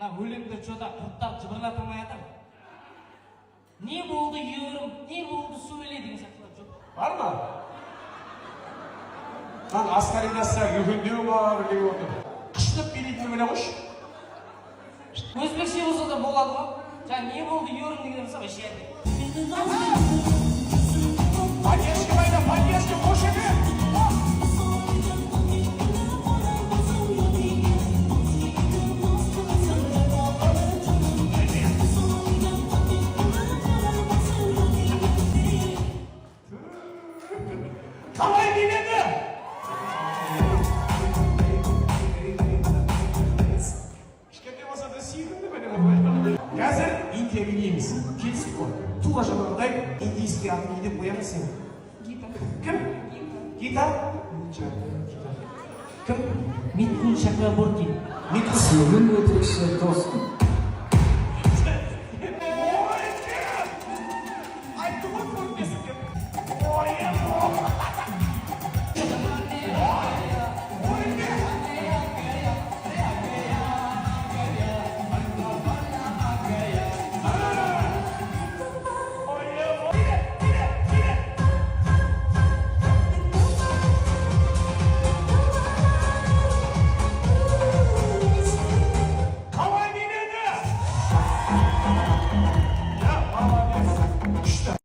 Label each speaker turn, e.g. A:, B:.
A: Мына өлеңді жода құрттап жыбырлатылмай жатыр. Не болды үйірім, не болды сөйле деген сияқтылар жоқ.
B: Бар ма? Lan asgari nasıl yühündüğü var gibi oldu. Kışlık bir idini bile hoş.
A: Өзбекше болса да болады ма? Жаңа не болды үйірім деген болса вообще әдет.
B: Поддержка, Вайда, поддержка, кош еде! Kalay dinledi! İşkence masada sıyırdı benim olayım. Қазір Индия билейміз. Келістік қой. Тура жаңағыдай индийский атын не деп қоямыз сен?
A: Гита.
B: Кім? Гита?
A: Кім? Митхун Чакраборти.
B: Митхун.
C: Сенің өтірікші досың.